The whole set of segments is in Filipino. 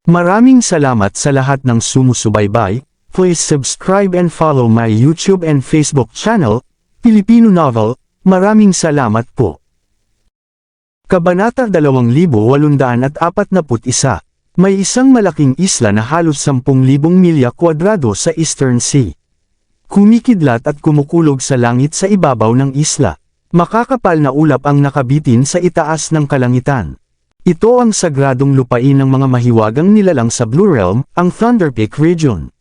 Maraming salamat sa lahat ng sumusubaybay. Please subscribe and follow my YouTube and Facebook channel, Filipino Novel. Maraming salamat po. Kabanata 2841. May isang malaking isla na halos 10,000 milya kwadrado sa Eastern Sea. Kumikidlat at kumukulog sa langit sa ibabaw ng isla. Makakapal na ulap ang nakabitin sa itaas ng kalangitan. Ito ang sagradong lupain ng mga mahiwagang nilalang sa Blue Realm, ang Thunder Peak Region.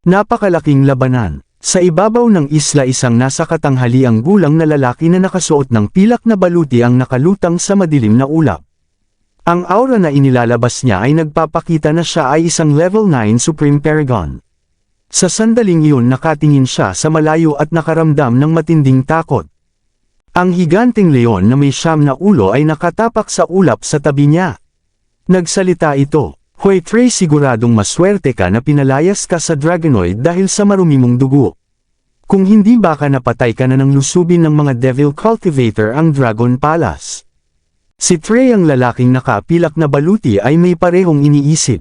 Napakalaking labanan. Sa ibabaw ng isla isang nasa katanghaliang gulang na lalaki na nakasuot ng pilak na baluti ang nakalutang sa madilim na ulap. Ang aura na inilalabas niya ay nagpapakita na siya ay isang Level 9 Supreme Paragon. Sa sandaling iyon nakatingin siya sa malayo at nakaramdam ng matinding takot. Ang higanteng leon na may 9 na ulo ay nakatapak sa ulap sa tabi niya. Nagsalita ito, "Hoy Trey, siguradong maswerte ka na pinalayas ka sa Dragonoid dahil sa marumi mong dugo. Kung hindi baka napatay ka na ng lusubin ng mga Devil Cultivator ang Dragon Palace." Si Trey, ang lalaking nakapilak na baluti, ay may parehong iniisip.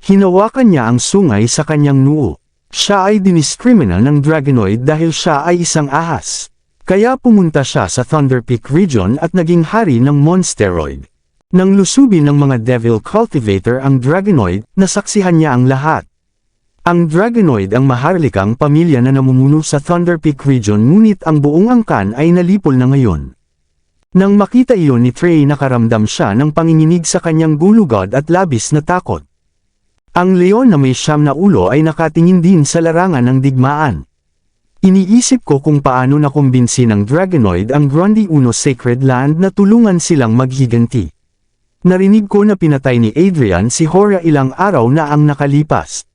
Hinawakan niya ang sungay sa kanyang noo. Siya ay diniskrimina ng Dragonoid dahil siya ay isang ahas. Kaya pumunta siya sa Thunder Peak Region at naging hari ng Monsteroid. Nang lusubin ng mga Devil Cultivator ang Dragonoid, nasaksihan niya ang lahat. Ang Dragonoid ang maharlikang pamilya na namumuno sa Thunder Peak Region, ngunit ang buong angkan ay nalipol na ngayon. Nang makita iyon ni Trey, nakaramdam siya ng panginginig sa kanyang gulugod at labis na takot. Ang leon na may 9 na ulo ay nakatingin din sa larangan ng digmaan. Iniisip ko kung paano nakumbinsi ng Dragonoid ang Grundy Uno Sacred Land na tulungan silang maghiganti. Narinig ko na pinatay ni Adrian si Hora ilang araw na ang nakalipas.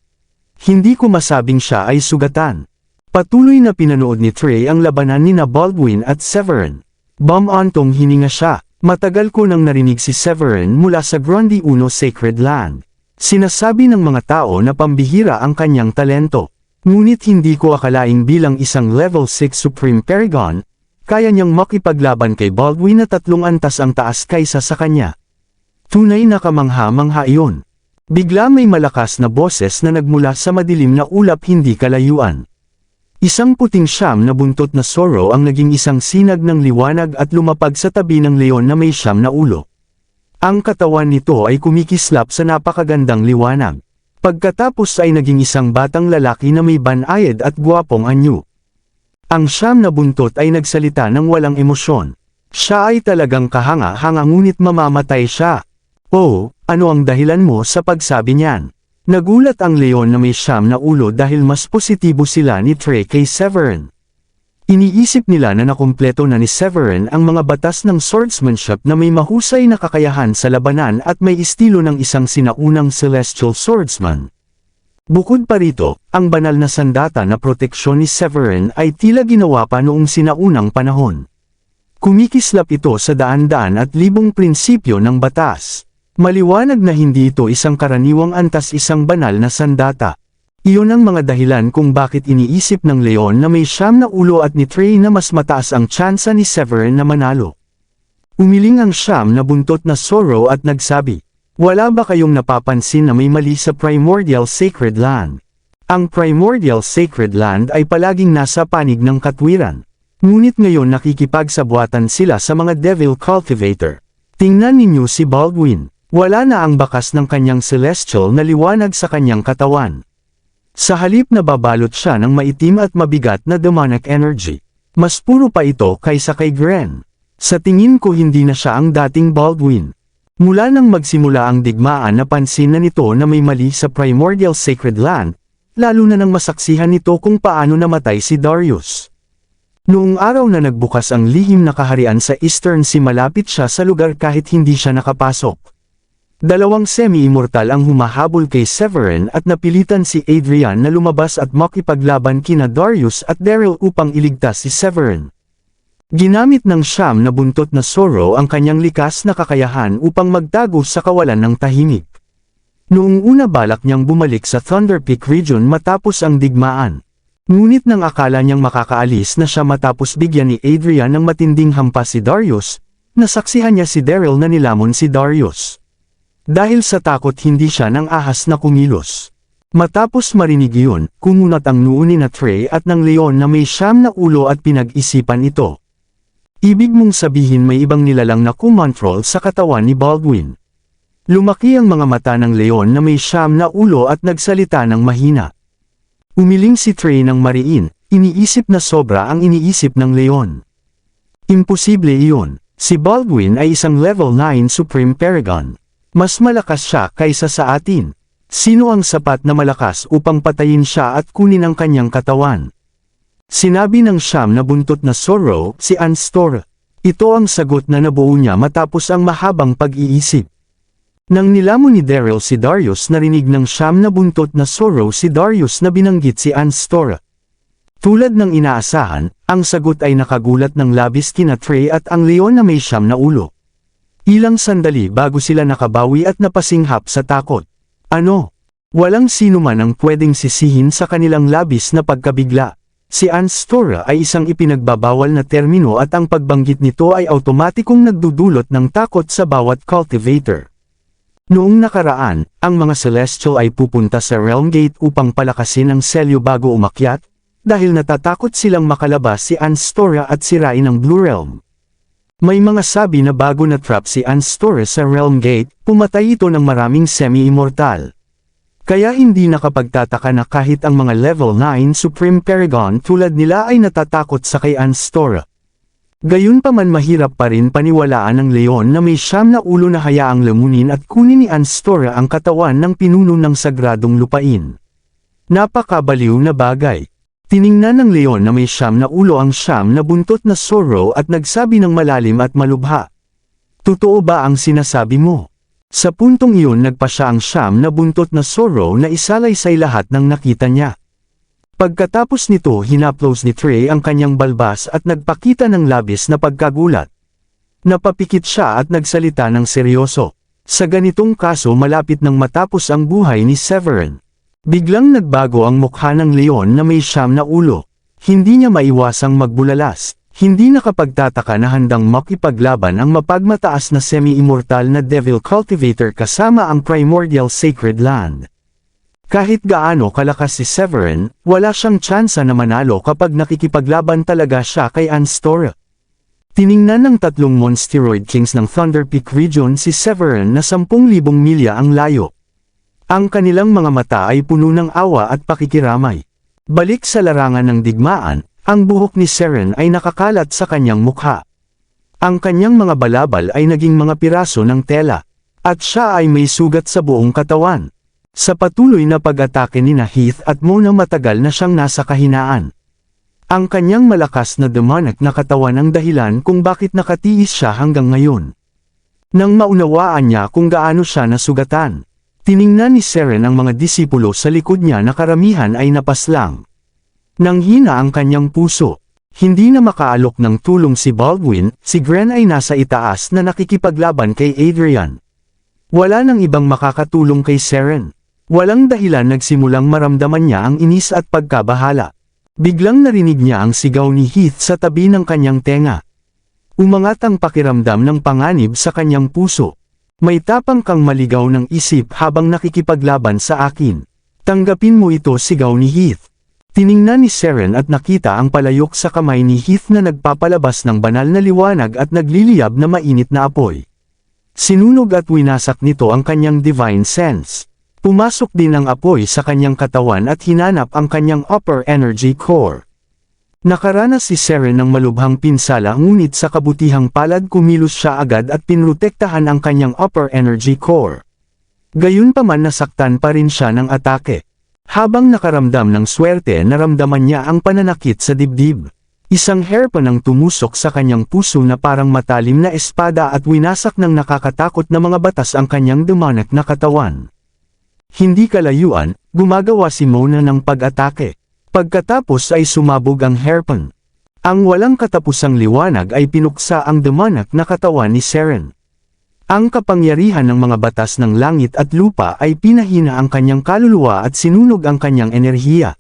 Hindi ko masabing siya ay sugatan. Patuloy na pinanood ni Trey ang labanan nina Baldwin at Severin. Bumantong hininga siya. Matagal ko nang narinig si Severin mula sa Grundy Uno Sacred Land. Sinasabi ng mga tao na pambihira ang kanyang talento. Ngunit hindi ko akalaing bilang isang Level 6 Supreme Paragon, kaya niyang makipaglaban kay Baldwin na 3 antas ang taas kaysa sa kanya. Tunay na kamangha-mangha iyon. Bigla may malakas na boses na nagmula sa madilim na ulap hindi kalayuan. Isang puting 9 na buntot na Zorro ang naging isang sinag ng liwanag at lumapag sa tabi ng leon na may 9 na ulo. Ang katawan nito ay kumikislap sa napakagandang liwanag. Pagkatapos ay naging isang batang lalaki na may banayad at gwapong anyo. Ang 9 na buntot ay nagsalita ng walang emosyon. Siya ay talagang kahanga-hanga, ngunit mamamatay siya. "Oh, ano ang dahilan mo sa pagsabi niyan?" Nagulat ang leon na may 9 na ulo dahil mas positibo sila ni Trey kay Severin. Iniisip nila na nakumpleto na ni Severin ang mga batas ng swordsmanship na may mahusay na kakayahan sa labanan at may estilo ng isang sinaunang celestial swordsman. Bukod pa rito, ang banal na sandata na proteksyon ni Severin ay tila ginawa pa noong sinaunang panahon. Kumikislap ito sa daan-daan at libong prinsipyo ng batas. Maliwanag na hindi ito isang karaniwang antas, isang banal na sandata. Iyon ang mga dahilan kung bakit iniisip ng leon na may 9 na ulo at ni Trey na mas mataas ang tsansa ni Severin na manalo. Umiling ang 9 na buntot na Zorro at nagsabi, "Wala ba kayong napapansin na may mali sa Primordial Sacred Land? Ang Primordial Sacred Land ay palaging nasa panig ng katwiran. Ngunit ngayon nakikipagsabuatan sila sa mga Devil Cultivator. Tingnan ninyo si Baldwin. Wala na ang bakas ng kanyang celestial na liwanag sa kanyang katawan. Sa halip na babalot siya ng maitim at mabigat na demonic energy. Mas puro pa ito kaysa kay Gren. Sa tingin ko hindi na siya ang dating Baldwin." Mula nang magsimula ang digmaan, napansin na nito na may mali sa Primordial Sacred Land, lalo na nang masaksihan nito kung paano namatay si Darius. Noong araw na nagbukas ang lihim na kaharian sa Eastern Sea, malapit siya sa lugar kahit hindi siya nakapasok. 2 semi-immortal ang humahabol kay Severin at napilitan si Adrian na lumabas at makipaglaban kina Darius at Daryl upang iligtas si Severin. Ginamit ng 9 na buntot na Zorro ang kanyang likas na kakayahan upang magtago sa kawalan ng tahimik. Noong una balak niyang bumalik sa Thunder Peak Region matapos ang digmaan. Ngunit nang akala niyang makakaalis na siya matapos bigyan ni Adrian ng matinding hampas si Darius, nasaksihan niya si Daryl na nilamon si Darius. Dahil sa takot hindi siya nang ahas na kumilos. Matapos marinig iyon, kumunat ang noo ni Trey at ng leon na may 9 na ulo at pinag-isipan ito. Ibig mong sabihin may ibang nilalang na kumontrol sa katawan ni Baldwin. Lumaki ang mga mata ng leon na may 9 na ulo at nagsalita ng mahina. Umiling si Trey ng mariin, iniisip na sobra ang iniisip ng leon. Imposible iyon. Si Baldwin ay isang level 9 Supreme Paragon. Mas malakas siya kaysa sa atin. Sino ang sapat na malakas upang patayin siya at kunin ang kanyang katawan? Sinabi ng 9 na buntot na Sorrow, si Anstor. Ito ang sagot na nabuo niya matapos ang mahabang pag-iisip. Nang nilamon ni Daryl si Darius narinig ng 9 na buntot na Sorrow si Darius na binanggit si Anstor. Tulad ng inaasahan, ang sagot ay nakagulat ng labis kina Trey at ang leon na may 9 na ulo. Ilang sandali bago sila nakabawi at napasinghap sa takot. Ano? Walang sino man ang pwedeng sisihin sa kanilang labis na pagkabigla. Si Anstora ay isang ipinagbabawal na termino at ang pagbanggit nito ay automatikong nagdudulot ng takot sa bawat cultivator. Noong nakaraan, ang mga Celestial ay pupunta sa Realm Gate upang palakasin ang selyo bago umakyat, dahil natatakot silang makalabas si Anstora at sirain ang Blue Realm. May mga sabi na bago na-trap si Anstora sa Realm Gate, pumatay ito ng maraming semi-immortal. Kaya hindi nakapagtataka na kahit ang mga level 9 Supreme Paragon tulad nila ay natatakot sa kay Anstora. Gayunpaman mahirap pa rin paniwalaan ng leon na may 9 na ulo na hayaang lamunin at kunin ni Anstora ang katawan ng pinuno ng sagradong lupain. Napakabaliw na bagay. Tiningnan ng leon na may 9 na ulo ang 9 na buntot na Sorrow at nagsabi ng malalim at malubha. Totoo ba ang sinasabi mo? Sa puntong iyon nagpa siya ang 9 na buntot na Sorrow na isalaysay lahat ng nakita niya. Pagkatapos nito hinaplos ni Trey ang kanyang balbas at nagpakita ng labis na pagkagulat. Napapikit siya at nagsalita ng seryoso. Sa ganitong kaso malapit nang matapos ang buhay ni Severin. Biglang nagbago ang mukha ng leon na may 9 na ulo. Hindi niya maiwasang magbulalas. Hindi nakapagtataka na handang makipaglaban ang mapagmataas na semi-immortal na Devil Cultivator kasama ang Primordial Sacred Land. Kahit gaano kalakas si Severin, wala siyang tsansa na manalo kapag nakikipaglaban talaga siya kay Anstora. Tiningnan ng 3 Monsteroid Kings ng Thunder Peak Region si Severin na 10,000 milya ang layo. Ang kanilang mga mata ay puno ng awa at pakikiramay. Balik sa larangan ng digmaan, ang buhok ni Seren ay nakakalat sa kanyang mukha. Ang kanyang mga balabal ay naging mga piraso ng tela, at siya ay may sugat sa buong katawan. Sa patuloy na pag-atake ni Heath at Mona matagal na siyang nasa kahinaan. Ang kanyang malakas na demonic na katawan ang dahilan kung bakit nakatiis siya hanggang ngayon. Nang maunawaan niya kung gaano siya nasugatan, tiningnan ni Seren ang mga disipulo sa likod niya na karamihan ay napaslang. Nang hina ang kanyang puso, hindi na makaalok ng tulong si Baldwin, si Gren ay nasa itaas na nakikipaglaban kay Adrian. Wala nang ibang makakatulong kay Seren. Walang dahilan nagsimulang maramdaman niya ang inis at pagkabahala. Biglang narinig niya ang sigaw ni Heath sa tabi ng kanyang tenga. Umangat ang pakiramdam ng panganib sa kanyang puso. May tapang kang maligaw ng isip habang nakikipaglaban sa akin. Tanggapin mo ito, sigaw ni Heath. Tiningnan ni Seren at nakita ang palayok sa kamay ni Heath na nagpapalabas ng banal na liwanag at nagliliyab na mainit na apoy. Sinunog at winasak nito ang kanyang divine sense. Pumasok din ang apoy sa kanyang katawan at hinanap ang kanyang upper energy core. Nakaranas si Seren ng malubhang pinsala ngunit sa kabutihang palad kumilos siya agad at pinrotektahan ang kanyang upper energy core. Gayunpaman nasaktan pa rin siya ng atake. Habang nakaramdam ng swerte naramdaman niya ang pananakit sa dibdib. Isang hairpin ang tumusok sa kanyang puso na parang matalim na espada at winasak ng nakakatakot na mga batas ang kanyang demonic na katawan. Hindi kalayuan, gumagawa si Mona ng pag-atake. Pagkatapos ay sumabog ang hairpin. Ang walang katapusang liwanag ay pinuksa ang demonic na katawan ni Seren. Ang kapangyarihan ng mga batas ng langit at lupa ay pinahina ang kanyang kaluluwa at sinunog ang kanyang enerhiya.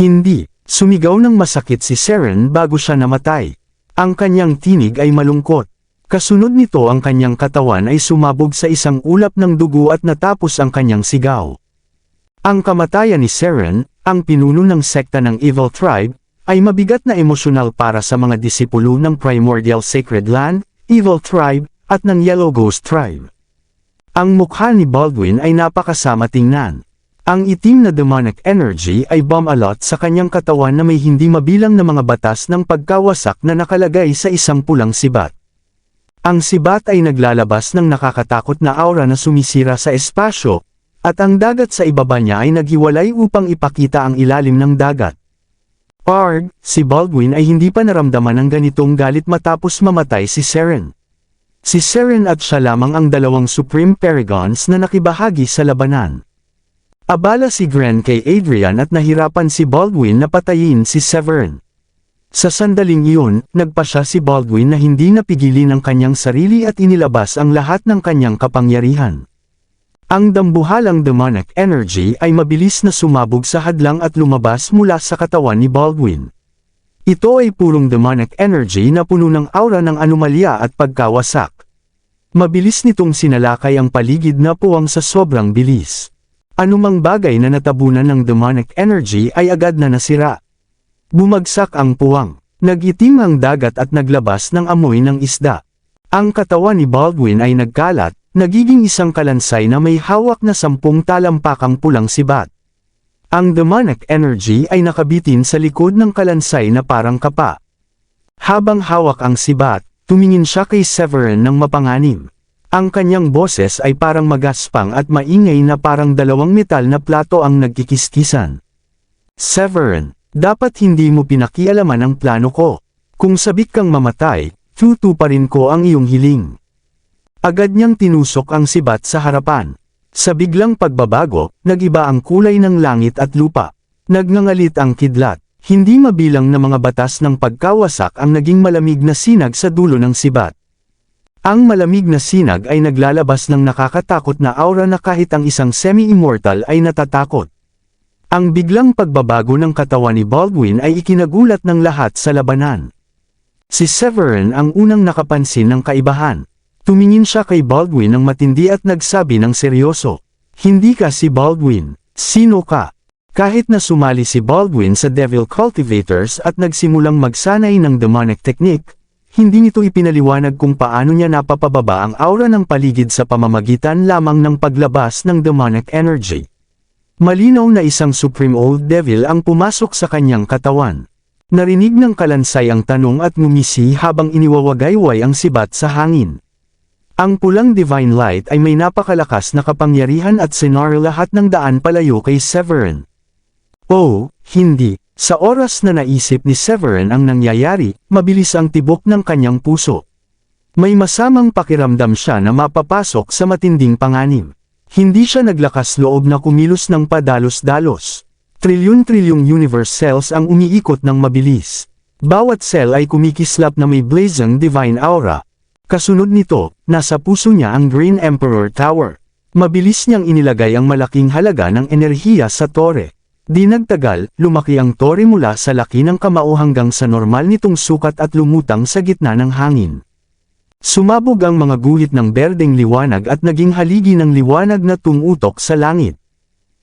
Hindi, sumigaw ng masakit si Seren bago siya namatay. Ang kanyang tinig ay malungkot. Kasunod nito ang kanyang katawan ay sumabog sa isang ulap ng dugo at natapos ang kanyang sigaw. Ang kamatayan ni Seren, ang pinuno ng sekta ng Evil Tribe, ay mabigat na emosyonal para sa mga disipulo ng Primordial Sacred Land, Evil Tribe, at ng Yellow Ghost Tribe. Ang mukha ni Baldwin ay napakasama tingnan. Ang itim na demonic energy ay bumalot sa kanyang katawan na may hindi mabilang na mga batas ng pagkawasak na nakalagay sa isang pulang sibat. Ang sibat ay naglalabas ng nakakatakot na aura na sumisira sa espasyo, at ang dagat sa ibaba niya ay naghiwalay upang ipakita ang ilalim ng dagat. Si Baldwin ay hindi pa naramdaman ng ganitong galit matapos mamatay si Seren. Si Seren at siya lamang ang dalawang Supreme Paragons na nakibahagi sa labanan. Abala si Gren kay Adrian at nahirapan si Baldwin na patayin si Severin. Sa sandaling iyon, nagpasya si Baldwin na hindi napigilin ang kanyang sarili at inilabas ang lahat ng kanyang kapangyarihan. Ang dambuhalang demonic energy ay mabilis na sumabog sa hadlang at lumabas mula sa katawan ni Baldwin. Ito ay purong demonic energy na puno ng aura ng anomalya at pagkawasak. Mabilis nitong sinalakay ang paligid na puwang sa sobrang bilis. Anumang bagay na natabunan ng demonic energy ay agad na nasira. Bumagsak ang puwang, nag-itim ang dagat at naglabas ng amoy ng isda. Ang katawan ni Baldwin ay nagkalat, nagiging isang kalansay na may hawak na 10 talampakang pulang sibat. Ang demonic energy ay nakabitin sa likod ng kalansay na parang kapa. Habang hawak ang sibat, tumingin siya kay Severin ng mapanganib. Ang kanyang boses ay parang magaspang at maingay na parang dalawang metal na plato ang nagkikiskisan. Severin, dapat hindi mo pinakialaman ang plano ko. Kung sabik kang mamatay, tutuparin ko ang iyong hiling. Agad niyang tinusok ang sibat sa harapan. Sa biglang pagbabago, nag-iba ang kulay ng langit at lupa. Nagngangalit ang kidlat. Hindi mabilang na mga batas ng pagkawasak ang naging malamig na sinag sa dulo ng sibat. Ang malamig na sinag ay naglalabas ng nakakatakot na aura na kahit ang isang semi-immortal ay natatakot. Ang biglang pagbabago ng katawan ni Baldwin ay ikinagulat ng lahat sa labanan. Si Severin ang unang nakapansin ng kaibahan. Tumingin siya kay Baldwin ng matindi at nagsabi ng seryoso. Hindi ka si Baldwin. Sino ka? Kahit na sumali si Baldwin sa Devil Cultivators at nagsimulang magsanay ng demonic technique, hindi nito ipinaliwanag kung paano niya napapababa ang aura ng paligid sa pamamagitan lamang ng paglabas ng demonic energy. Malinaw na isang Supreme Old Devil ang pumasok sa kanyang katawan. Narinig ng kalansay ang tanong at ngumisi habang iniwawagayway ang sibat sa hangin. Ang pulang divine light ay may napakalakas na kapangyarihan at sinara lahat ng daan palayo kay Severin. Hindi. Sa oras na naisip ni Severin ang nangyayari, mabilis ang tibok ng kanyang puso. May masamang pakiramdam siya na mapapasok sa matinding panganib. Hindi siya naglakas loob na kumilos ng padalos-dalos. Trilyon-trilyong universe cells ang umiikot ng mabilis. Bawat cell ay kumikislap na may blazing divine aura. Kasunod nito, nasa puso niya ang Green Emperor Tower. Mabilis niyang inilagay ang malaking halaga ng enerhiya sa tore. Di nagtagal, lumaki ang tore mula sa laki ng kamao hanggang sa normal nitong sukat at lumutang sa gitna ng hangin. Sumabog ang mga guhit ng berdeng liwanag at naging haligi ng liwanag na tumutok sa langit.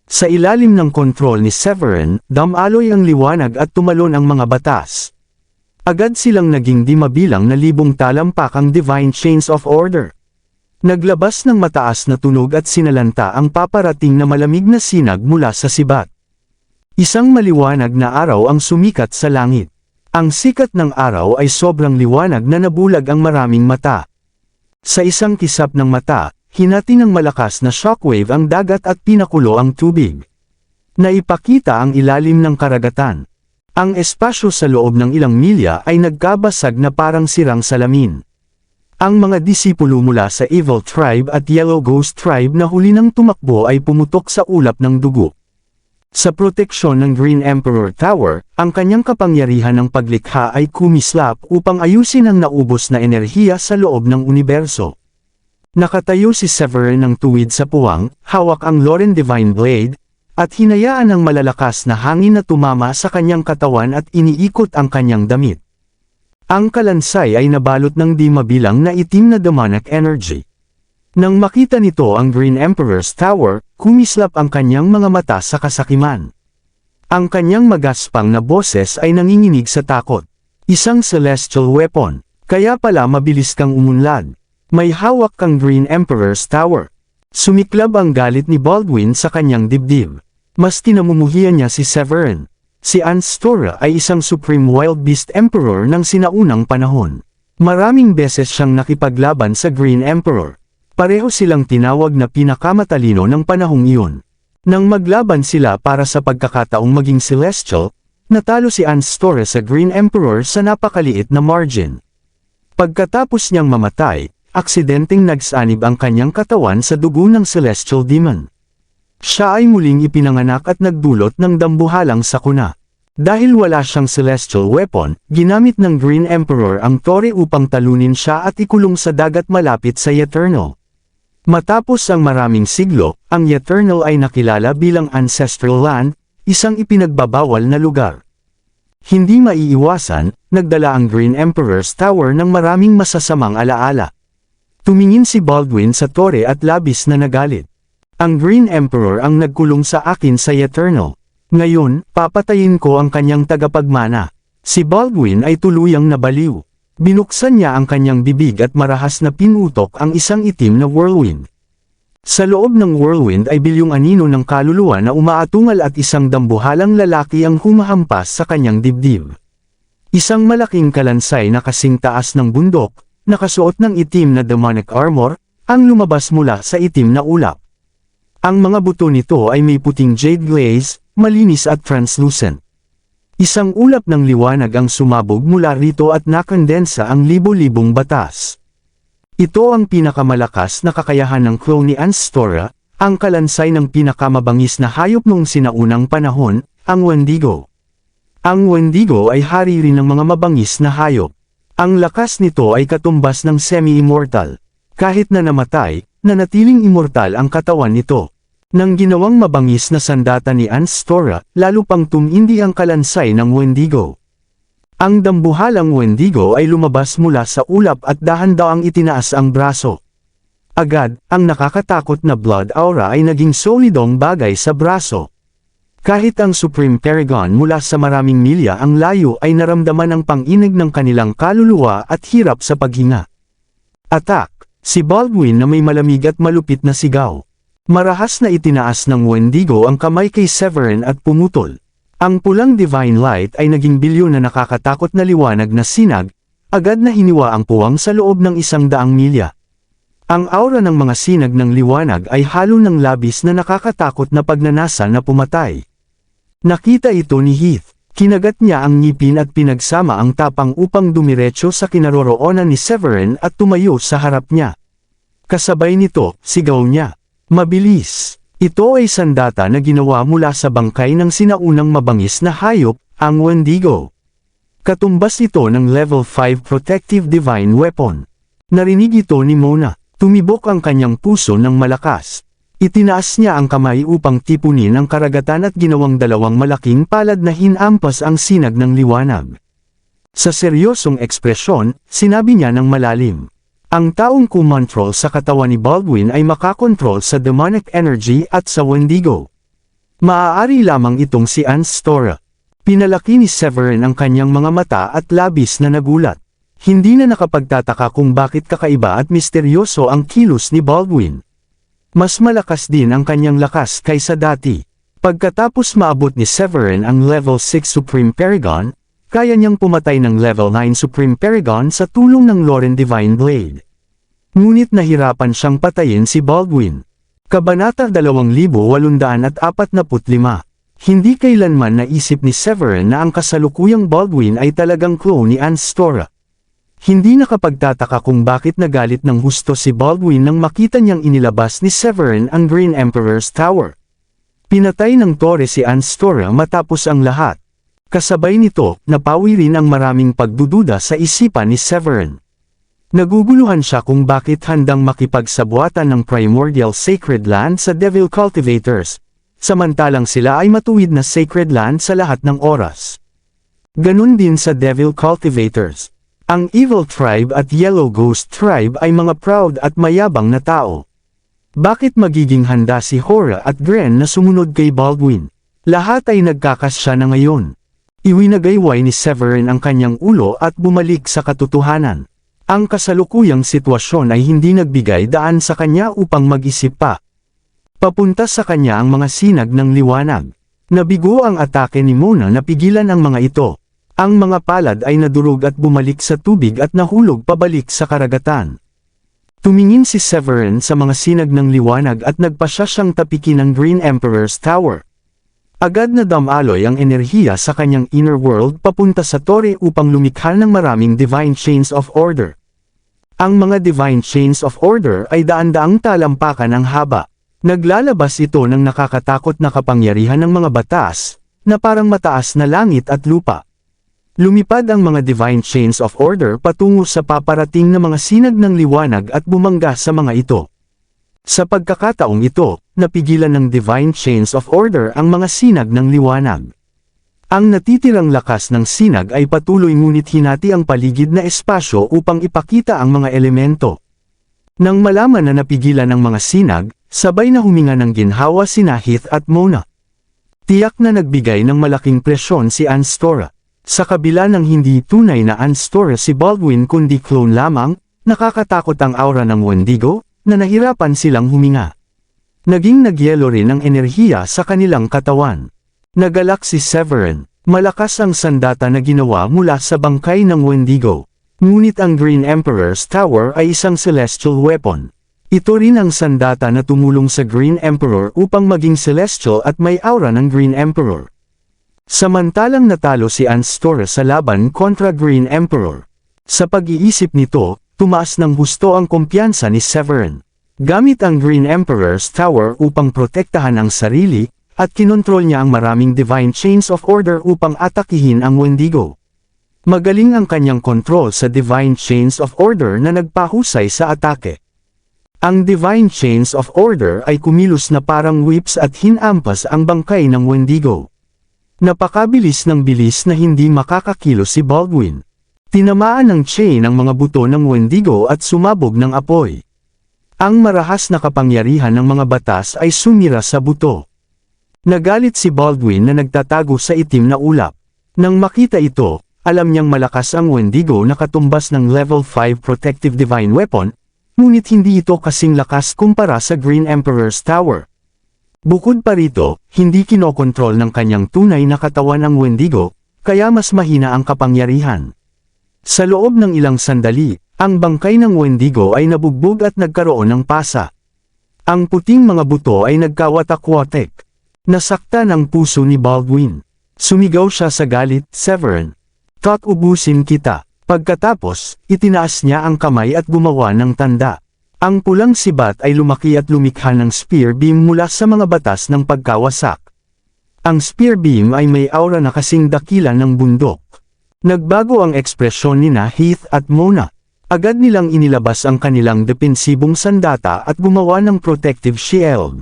Sa ilalim ng kontrol ni Severin, damaloy ang liwanag at tumalon ang mga batas. Agad silang naging di mabilang na libong talampakang divine chains of order. Naglabas ng mataas na tunog at sinalanta ang paparating na malamig na sinag mula sa sibat. Isang maliwanag na araw ang sumikat sa langit. Ang sikat ng araw ay sobrang liwanag na nabulag ang maraming mata. Sa isang kisap ng mata, hinati ng malakas na shockwave ang dagat at pinakulo ang tubig. Naipakita ang ilalim ng karagatan. Ang espasyo sa loob ng ilang milya ay nagkabasag na parang sirang salamin. Ang mga disipulo mula sa Evil Tribe at Yellow Ghost Tribe na huli nang tumakbo ay pumutok sa ulap ng dugo. Sa proteksyon ng Green Emperor Tower, ang kanyang kapangyarihan ng paglikha ay kumislap upang ayusin ang naubos na enerhiya sa loob ng universo. Nakatayo si Severin ng tuwid sa puwang, hawak ang Loren Divine Blade, at hinayaan ang malalakas na hangin na tumama sa kanyang katawan at iniikot ang kanyang damit. Ang kalansay ay nabalot ng di mabilang na itim na demonic energy. Nang makita nito ang Green Emperor's Tower, kumislap ang kanyang mga mata sa kasakiman. Ang kanyang magaspang na boses ay nanginginig sa takot. Isang celestial weapon, kaya pala mabilis kang umunlad. May hawak kang Green Emperor's Tower. Sumiklab ang galit ni Baldwin sa kanyang dibdib. Mas kinamumuhian niya si Severin. Si Anstora ay isang Supreme Wild Beast Emperor ng sinaunang panahon. Maraming beses siyang nakipaglaban sa Green Emperor. Pareho silang tinawag na pinakamatalino ng panahong iyon. Nang maglaban sila para sa pagkakataong maging Celestial, natalo si Anstora sa Green Emperor sa napakaliit na margin. Pagkatapos niyang mamatay, aksidenteng nagsanib ang kanyang katawan sa dugo ng Celestial Demon. Siya ay muling ipinanganak at nagdulot ng dambuhalang sakuna. Dahil wala siyang Celestial Weapon, ginamit ng Green Emperor ang tore upang talunin siya at ikulong sa dagat malapit sa Eternal. Matapos ang maraming siglo, ang Eternal ay nakilala bilang Ancestral Land, isang ipinagbabawal na lugar. Hindi maiiwasan, nagdala ang Green Emperor's Tower ng maraming masasamang alaala. Tumingin si Baldwin sa tore at labis na nagalit. Ang Green Emperor ang nagkulong sa akin sa Eternal. Ngayon, papatayin ko ang kanyang tagapagmana. Si Baldwin ay tuluyang nabaliw. Binuksan niya ang kanyang bibig at marahas na pinutok ang isang itim na whirlwind. Sa loob ng whirlwind ay bilyong anino ng kaluluwa na umaatungal at isang dambuhalang lalaki ang humahampas sa kanyang dibdib. Isang malaking kalansay na kasing taas ng bundok, nakasuot ng itim na demonic armor, ang lumabas mula sa itim na ulap. Ang mga buto nito ay may puting jade glaze, malinis at translucent. Isang ulap ng liwanag ang sumabog mula rito at nakondensa ang libo-libong batas. Ito ang pinakamalakas na kakayahan ng clone ni Anstora, ang kalansay ng pinakamabangis na hayop noong sinaunang panahon, ang Wendigo. Ang Wendigo ay hari rin ng mga mabangis na hayop. Ang lakas nito ay katumbas ng semi-immortal. Kahit na namatay, nanatiling immortal ang katawan nito. Nang ginawang mabangis na sandata ni Anstora, lalo pang tumindi ang kalansay ng Wendigo. Ang dambuhalang Wendigo ay lumabas mula sa ulap at dahan-daang itinaas ang braso. Agad, ang nakakatakot na blood aura ay naging solidong bagay sa braso. Kahit ang Supreme Paragon mula sa maraming milya ang layo ay naramdaman ang pang-inig ng kanilang kaluluwa at hirap sa paghinga. Attack! Si Baldwin na may malamig at malupit na sigaw. Marahas na itinaas ng Wendigo ang kamay kay Severin at pumutol. Ang pulang divine light ay naging bilyon na nakakatakot na liwanag na sinag, agad na hiniwa ang puwang sa loob ng 100 milya. Ang aura ng mga sinag ng liwanag ay halo ng labis na nakakatakot na pagnanasa na pumatay. Nakita ito ni Heath. Kinagat niya ang ngipin at pinagsama ang tapang upang dumiretso sa kinaroroonan ni Severin at tumayo sa harap niya. Kasabay nito, sigaw niya. Mabilis! Ito ay sandata na ginawa mula sa bangkay ng sinaunang mabangis na hayop, ang Wendigo. Katumbas ito ng level 5 protective divine weapon. Narinig ito ni Mona. Tumibok ang kanyang puso ng malakas. Itinaas niya ang kamay upang tipunin ang karagatan at ginawang dalawang malaking palad na hinampas ang sinag ng liwanag. Sa seryosong ekspresyon, sinabi niya ng malalim. Ang taong kumontrol sa katawan ni Baldwin ay makakontrol sa demonic energy at sa Wendigo. Maaari lamang itong si Anstora. Pinalaki ni Severin ang kanyang mga mata at labis na nagulat. Hindi na nakapagtataka kung bakit kakaiba at misteryoso ang kilos ni Baldwin. Mas malakas din ang kanyang lakas kaysa dati. Pagkatapos maabot ni Severin ang level 6 Supreme Paragon, kaya niyang pumatay ng level 9 Supreme Paragon sa tulong ng Loren Divine Blade. Ngunit nahirapan siyang patayin si Baldwin. Kabanata 2845. Hindi kailanman naisip ni Severin na ang kasalukuyang Baldwin ay talagang clone ni Anstora. Hindi nakapagtataka kung bakit nagalit ng husto si Baldwin nang makita niyang inilabas ni Severin ang Green Emperor's Tower. Pinatay ng tore si Anstora matapos ang lahat. Kasabay nito, napawi rin ang maraming pagdududa sa isipan ni Severin. Naguguluhan siya kung bakit handang makipagsabuatan ng Primordial Sacred Land sa Devil Cultivators, samantalang sila ay matuwid na Sacred Land sa lahat ng oras. Ganun din sa Devil Cultivators. Ang Evil Tribe at Yellow Ghost Tribe ay mga proud at mayabang na tao. Bakit magiging handa si Hora at Gren na sumunod kay Baldwin? Lahat ay nagkakasya na ngayon. Iwinagayway ni Severin ang kanyang ulo at bumalik sa katotohanan. Ang kasalukuyang sitwasyon ay hindi nagbigay daan sa kanya upang mag-isip pa. Papunta sa kanya ang mga sinag ng liwanag. Nabigo ang atake ni Mona na pigilan ang mga ito. Ang mga palad ay nadurog at bumalik sa tubig at nahulog pabalik sa karagatan. Tumingin si Severin sa mga sinag ng liwanag at nagpasya siyang tapikin ang Green Emperor's Tower. Agad na damaloy ang enerhiya sa kanyang inner world papunta sa tore upang lumikha ng maraming Divine Chains of Order. Ang mga Divine Chains of Order ay daan-daang talampakan ng haba. Naglalabas ito ng nakakatakot na kapangyarihan ng mga batas, na parang mataas na langit at lupa. Lumipad ang mga Divine Chains of Order patungo sa paparating na mga sinag ng liwanag at bumangga sa mga ito. Sa pagkakataong ito, napigilan ng Divine Chains of Order ang mga sinag ng liwanag. Ang natitirang lakas ng sinag ay patuloy ngunit hinati ang paligid na espasyo upang ipakita ang mga elemento. Nang malaman na napigilan ang mga sinag, sabay na huminga ng ginhawa sina Heath at Mona. Tiyak na nagbigay ng malaking presyon si Anstora. Sa kabila ng hindi tunay na Anstora si Baldwin kundi clone lamang, nakakatakot ang aura ng Wendigo, na nahirapan silang huminga. Naging nagyelo rin ang enerhiya sa kanilang katawan. Nagalak si Severin. Malakas ang sandata na ginawa mula sa bangkay ng Wendigo. Ngunit ang Green Emperor's Tower ay isang celestial weapon. Ito rin ang sandata na tumulong sa Green Emperor upang maging celestial at may aura ng Green Emperor. Samantalang natalo si Anstora sa laban kontra Green Emperor. Sa pag-iisip nito, tumaas ng husto ang kumpiyansa ni Severin. Gamit ang Green Emperor's Tower upang protektahan ang sarili, at kinontrol niya ang maraming Divine Chains of Order upang atakihin ang Wendigo. Magaling ang kanyang kontrol sa Divine Chains of Order na nagpahusay sa atake. Ang Divine Chains of Order ay kumilos na parang whips at hinampas ang bangkay ng Wendigo. Napakabilis ng bilis na hindi makakakilos si Baldwin. Tinamaan ng chain ang mga buto ng Wendigo at sumabog ng apoy. Ang marahas na kapangyarihan ng mga batas ay sumira sa buto. Nagalit si Baldwin na nagtatago sa itim na ulap. Nang makita ito, alam niyang malakas ang Wendigo na katumbas ng level 5 Protective Divine Weapon, ngunit hindi ito kasing lakas kumpara sa Green Emperor's Tower. Bukod pa rito, hindi kinokontrol ng kanyang tunay na katawan ang Wendigo, kaya mas mahina ang kapangyarihan. Sa loob ng ilang sandali, ang bangkay ng Wendigo ay nabugbog at nagkaroon ng pasa. Ang puting mga buto ay nagkawatak-watek. Nasaktan ang puso ni Baldwin. Sumigaw siya sa galit, Severin. Ubusin kita. Pagkatapos, itinaas niya ang kamay at gumawa ng tanda. Ang pulang sibat ay lumaki at lumikha ng spear beam mula sa mga batas ng pagkawasak. Ang spear beam ay may aura na kasing dakila ng bundok. Nagbago ang ekspresyon nina Heath at Mona. Agad nilang inilabas ang kanilang depensibong sandata at gumawa ng protective shield.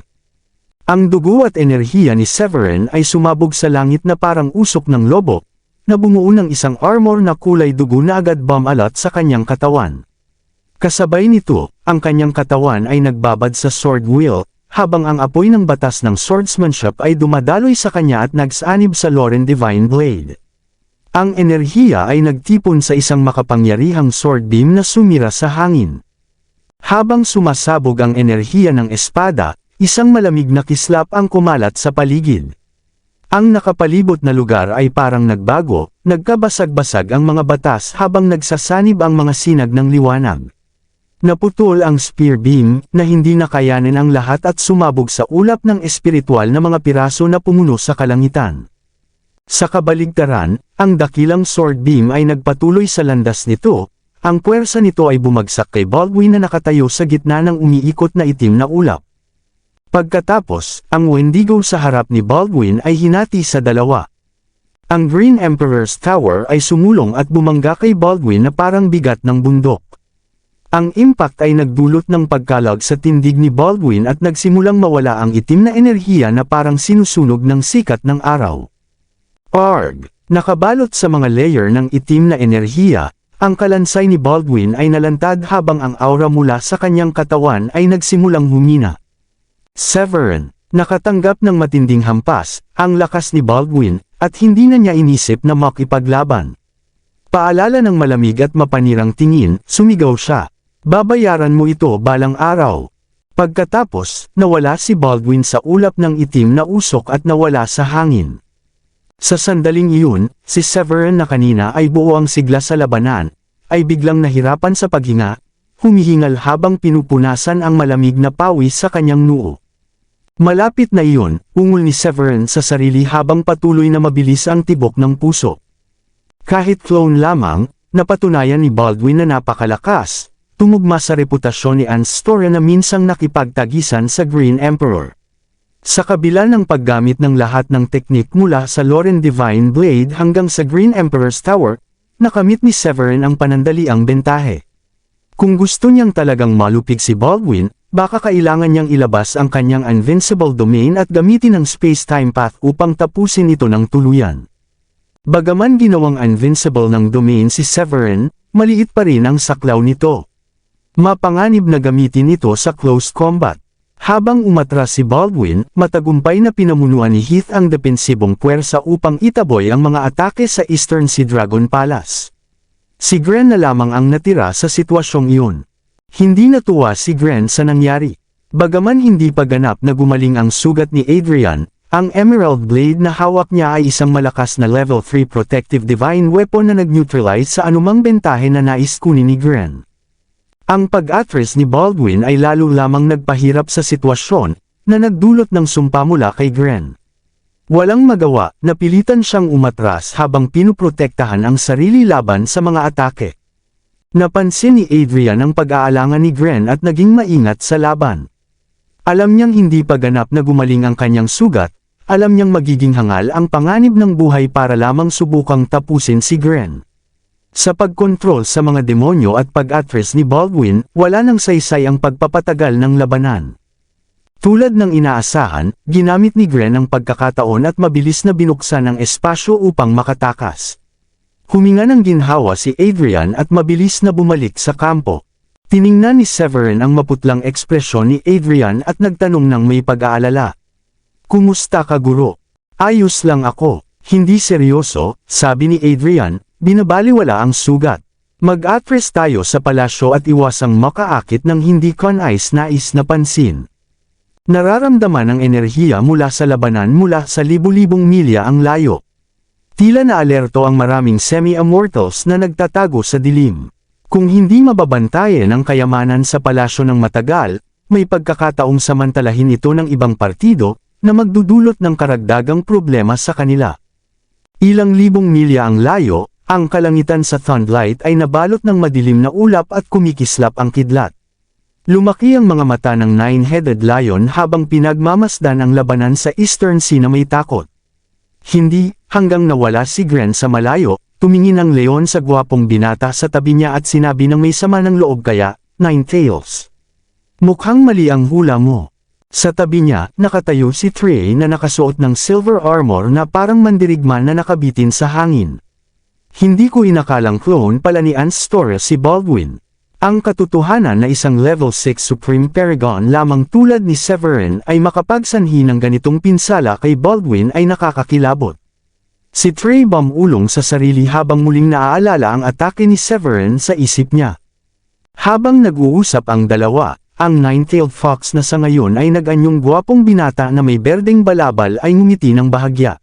Ang dugo at enerhiya ni Severin ay sumabog sa langit na parang usok ng lobo, na bumuo ng isang armor na kulay dugo na agad bumalat sa kanyang katawan. Kasabay nito, ang kanyang katawan ay nagbabad sa sword wheel, habang ang apoy ng batas ng swordsmanship ay dumadaloy sa kanya at nagsanib sa Loren Divine Blade. Ang enerhiya ay nagtipon sa isang makapangyarihang sword beam na sumira sa hangin. Habang sumasabog ang enerhiya ng espada, isang malamig na kislap ang kumalat sa paligid. Ang nakapalibot na lugar ay parang nagbago, nagkabasag-basag ang mga batas habang nagsasanib ang mga sinag ng liwanag. Naputol ang spear beam, na hindi nakayanin ang lahat at sumabog sa ulap ng espiritual na mga piraso na pumuno sa kalangitan. Sa kabaligtaran, ang dakilang sword beam ay nagpatuloy sa landas nito, ang puwersa nito ay bumagsak kay Baldwin na nakatayo sa gitna ng umiikot na itim na ulap. Pagkatapos, ang Wendigo sa harap ni Baldwin ay hinati sa dalawa. Ang Green Emperor's Tower ay sumulong at bumangga kay Baldwin na parang bigat ng bundok. Ang impact ay nagdulot ng pagkalag sa tindig ni Baldwin at nagsimulang mawala ang itim na enerhiya na parang sinusunog ng sikat ng araw. Arg! Nakabalot sa mga layer ng itim na enerhiya, Ang kalansay ni Baldwin ay nalantad habang ang aura mula sa kanyang katawan ay nagsimulang humina. Severin, nakatanggap ng matinding hampas, ang lakas ni Baldwin, at hindi na niya inisip na makipaglaban. Paalala ng malamig at mapanirang tingin, sumigaw siya. Babayaran mo ito balang araw. Pagkatapos, nawala si Baldwin sa ulap ng itim na usok at nawala sa hangin. Sa sandaling iyon, si Severin na kanina ay buo ang sigla sa labanan, ay biglang nahirapan sa paghinga, humihingal habang pinupunasan ang malamig na pawis sa kanyang noo. Malapit na iyon, ungol ni Severin sa sarili habang patuloy na mabilis ang tibok ng puso. Kahit clone lamang, napatunayan ni Baldwin na napakalakas. Tumugma sa reputasyon ni Anne Story na minsang nakipagtagisan sa Green Emperor. Sa kabila ng paggamit ng lahat ng teknik mula sa Loren Divine Blade hanggang sa Green Emperor's Tower, nakamit ni Severin ang panandaliang bentahe. Kung gusto niyang talagang malupig si Baldwin, baka kailangan niyang ilabas ang kanyang Invincible Domain at gamitin ang Space-Time Path upang tapusin ito ng tuluyan. Bagaman ginawang invincible ng domain si Severin, maliit pa rin ang saklaw nito. Mapanganib na gamitin ito sa close combat. Habang umatras si Baldwin, matagumpay na pinamunuan ni Heath ang depensibong puwersa upang itaboy ang mga atake sa Eastern Sea Dragon Palace. Si Gren na lamang ang natira sa sitwasyong iyon. Hindi natuwa si Gren sa nangyari. Bagaman hindi pa ganap na gumaling ang sugat ni Adrian, ang Emerald Blade na hawak niya ay isang malakas na level 3 protective divine weapon na nag-neutralize sa anumang bentahe na nais kunin ni Gren. Ang pag-atras ni Baldwin ay lalo lamang nagpahirap sa sitwasyon, na nagdulot ng sumpa mula kay Gren. Walang magawa, napilitan siyang umatras habang pinuprotektahan ang sarili laban sa mga atake. Napansin ni Adrian ang pag-aalangan ni Gren at naging maingat sa laban. Alam niyang hindi pa ganap na gumaling ang kanyang sugat, alam niyang magiging hangal ang panganib ng buhay para lamang subukang tapusin si Gren. Sa pagkontrol sa mga demonyo at pag-atras ni Baldwin, wala nang saysay ang pagpapatagal ng labanan. Tulad ng inaasahan, ginamit ni Gren ang pagkakataon at mabilis na binuksan ang espasyo upang makatakas. Huminga ng ginhawa si Adrian at mabilis na bumalik sa kampo. Tiningnan ni Severin ang maputlang ekspresyon ni Adrian at nagtanong ng may pag-aalala. Kumusta ka guro? Ayos lang ako. Hindi seryoso, sabi ni Adrian. Binabaliwala ang sugat. Mag-atras tayo sa palasyo at iwasang makaakit ng hindi kanais nais na pansin. Nararamdaman ang enerhiya mula sa labanan mula sa libu-libong milya ang layo. Tila na alerto ang maraming semi-immortals na nagtatago sa dilim. Kung hindi mababantayan ang kayamanan sa palasyo ng matagal, may pagkakataong samantalahin ito ng ibang partido na magdudulot ng karagdagang problema sa kanila. Ilang libong milya ang layo, ang kalangitan sa Thundlight ay nabalot ng madilim na ulap at kumikislap ang kidlat. Lumaki ang mga mata ng Nine-Headed Lion habang pinagmamasdan ang labanan sa Eastern Sea na may takot. Hindi, hanggang nawala si Gren sa malayo, tumingin ang leon sa gwapong binata sa tabi niya at sinabi ng may sama ng loob kaya, Ninetails. Mukhang mali ang hula mo. Sa tabi niya, nakatayo si Trey na nakasuot ng silver armor na parang mandirigman na nakabitin sa hangin. Hindi ko inakalang clone pala ni Anne Story si Baldwin. Ang katotohanan na isang level 6 Supreme Paragon lamang tulad ni Severin ay makapagsanhi ng ganitong pinsala kay Baldwin ay nakakakilabot. Si Trey bumulong sa sarili habang muling naaalala ang atake ni Severin sa isip niya. Habang nag-uusap ang dalawa, ang Nine-Tailed Fox na sa ngayon ay nag-anyong gwapong binata na may berdeng balabal ay ngumiti ng bahagya.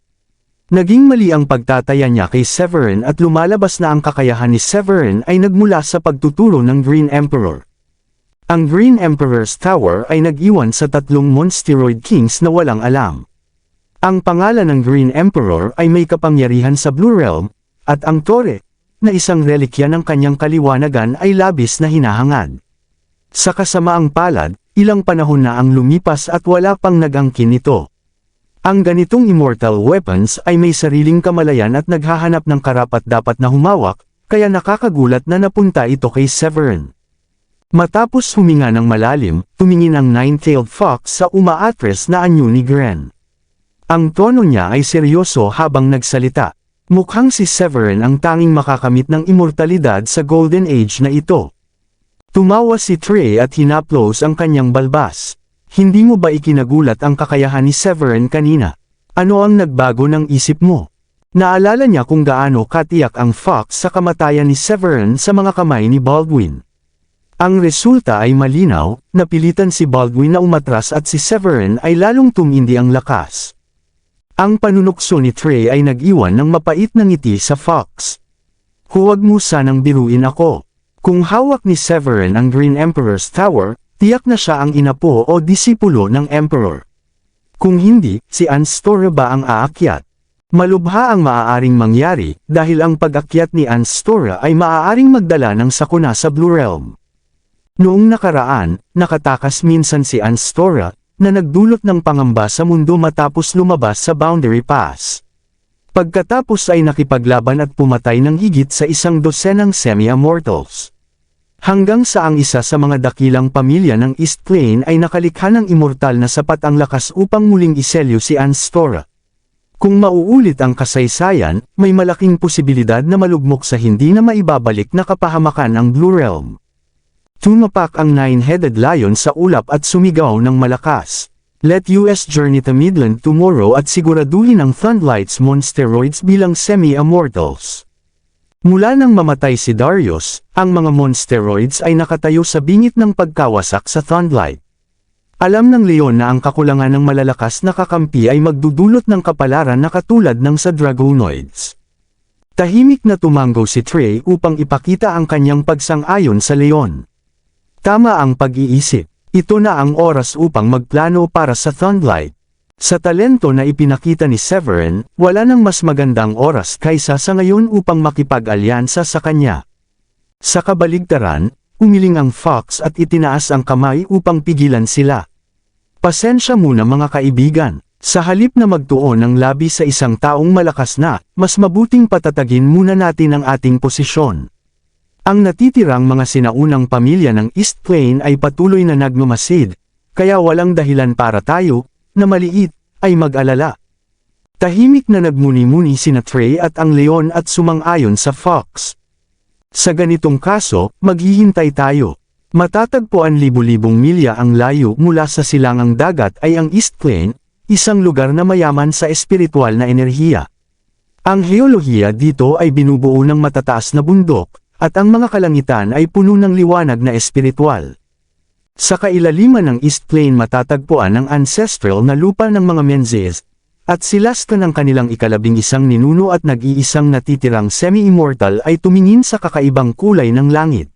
Naging mali ang pagtataya niya kay Severin at lumalabas na ang kakayahan ni Severin ay nagmula sa pagtuturo ng Green Emperor. Ang Green Emperor's Tower ay nag-iwan sa 3 Monsteroid Kings na walang alam. Ang pangalan ng Green Emperor ay may kapangyarihan sa Blue Realm, at ang Tore, na isang relikya ng kanyang kaliwanagan ay labis na hinahangad. Sa kasamaang palad, ilang panahon na ang lumipas at wala pang nag-angkin nito. Ang ganitong immortal weapons ay may sariling kamalayan at naghahanap ng karapat-dapat na humawak, kaya nakakagulat na napunta ito kay Severin. Matapos huminga ng malalim, tumingin ang Nine-Tailed Fox sa umaatres na anyo ni Gren. Ang tono niya ay seryoso habang nagsalita. Mukhang si Severin ang tanging makakamit ng immortalidad sa Golden Age na ito. Tumawa si Trey at hinaplos ang kanyang balbas. Hindi mo ba ikinagulat ang kakayahan ni Severin kanina? Ano ang nagbago ng isip mo? Naalala niya kung gaano katiyak ang Fox sa kamatayan ni Severin sa mga kamay ni Baldwin. Ang resulta ay malinaw, napilitan si Baldwin na umatras at si Severin ay lalong tumindi ang lakas. Ang panunukso ni Trey ay nag-iwan ng mapait na ngiti sa Fox. Huwag mo sanang biruin ako. Kung hawak ni Severin ang Green Emperor's Tower, tiyak na siya ang inapo o disipulo ng Emperor. Kung hindi, si Anstora ba ang aakyat? Malubha ang maaaring mangyari, dahil ang pag-akyat ni Anstora ay maaaring magdala ng sakuna sa Blue Realm. Noong nakaraan, nakatakas minsan si Anstora, na nagdulot ng pangamba sa mundo matapos lumabas sa Boundary Pass. Pagkatapos ay nakipaglaban at pumatay ng higit sa 100 semi-immortals. Hanggang sa ang isa sa mga dakilang pamilya ng East Plane ay nakalikha ng immortal na sapat ang lakas upang muling iselyo si Anstora. Kung mauulit ang kasaysayan, may malaking posibilidad na malugmok sa hindi na maibabalik na kapahamakan ang Blue Realm. Tumapak ang Nine-Headed Lion sa ulap at sumigaw ng malakas. Let US journey to Midland tomorrow at siguraduhin ang Thundlight's Monsteroids bilang semi-immortals. Mula nang mamatay si Darius, ang mga Monsteroids ay nakatayo sa bingit ng pagkawasak sa Thundlight. Alam ng Leon na ang kakulangan ng malalakas na kakampi ay magdudulot ng kapalaran na katulad ng sa Dragonoids. Tahimik na tumango si Trey upang ipakita ang kanyang pagsang-ayon sa Leon. Tama ang pag-iisip. Ito na ang oras upang magplano para sa Thundlight. Sa talento na ipinakita ni Severin, wala nang mas magandang oras kaysa sa ngayon upang makipag-alyansa sa kanya. Sa kabaligtaran, umiling ang Fox at itinaas ang kamay upang pigilan sila. Pasensya muna mga kaibigan. Sa halip na magtuon ng labi sa isang taong malakas na, mas mabuting patatagin muna natin ang ating posisyon. Ang natitirang mga sinaunang pamilya ng East Plane ay patuloy na nagmamasid, kaya walang dahilan para tayo, na maliit, ay mag-alala. Tahimik na nagmuni-muni sina Trey at ang Leon at sumang-ayon sa Fox. Sa ganitong kaso, maghihintay tayo. Matatagpuan libu-libong milya ang layo mula sa silangang dagat ay ang East Plane, isang lugar na mayaman sa espiritual na enerhiya. Ang heolohiya dito ay binubuo ng matataas na bundok, at ang mga kalangitan ay puno ng liwanag na espiritual. Sa kailaliman ng East Plane matatagpuan ang ancestral na lupa ng mga Menzies, at si Laskan ng kanilang ika-11 ninuno at nag-iisang natitirang semi-immortal ay tumingin sa kakaibang kulay ng langit.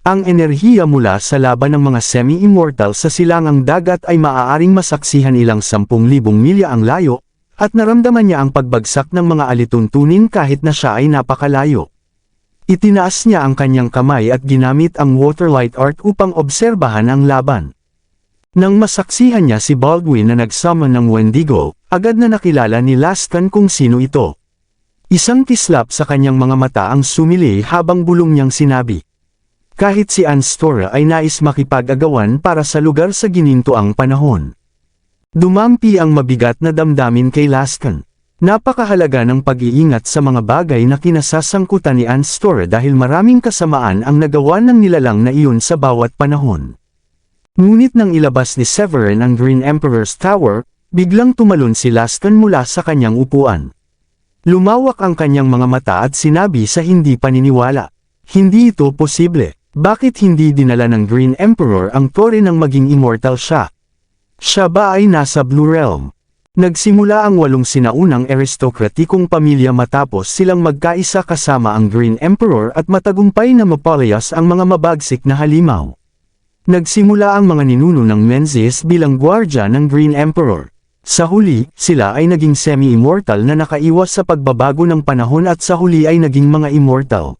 Ang enerhiya mula sa laban ng mga semi-immortal sa silangang dagat ay maaaring masaksihan ilang 10,000 milya ang layo, at naramdaman niya ang pagbagsak ng mga alituntunin kahit na siya ay napakalayo. Itinaas niya ang kanyang kamay at ginamit ang Waterlight Art upang obserbahan ang laban. Nang masaksihan niya si Baldwin na nagsummon ng Wendigo, agad na nakilala ni Laskan kung sino ito. Isang kislap sa kanyang mga mata ang sumili habang bulong niyang sinabi. Kahit si Anstora ay nais makipag-agawan para sa lugar sa ginintoang panahon. Dumampi ang mabigat na damdamin kay Laskan. Napakahalaga ng pag-iingat sa mga bagay na kinasasangkutan ni Anstora dahil maraming kasamaan ang nagawa ng nilalang na iyon sa bawat panahon. Ngunit nang ilabas ni Severin ang Green Emperor's Tower, biglang tumalon si Laskan mula sa kanyang upuan. Lumawak ang kanyang mga mata at sinabi sa hindi paniniwala. Hindi ito posible. Bakit hindi dinala ng Green Emperor ang tore nang maging immortal siya? Siya ba ay nasa Blue Realm? Nagsimula ang 8 sinaunang aristokratikong pamilya matapos silang magkaisa kasama ang Green Emperor at matagumpay na mapalayas ang mga mabagsik na halimaw. Nagsimula ang mga ninuno ng Menzies bilang gwardya ng Green Emperor. Sa huli, sila ay naging semi-immortal na nakaiwas sa pagbabago ng panahon at sa huli ay naging mga immortal.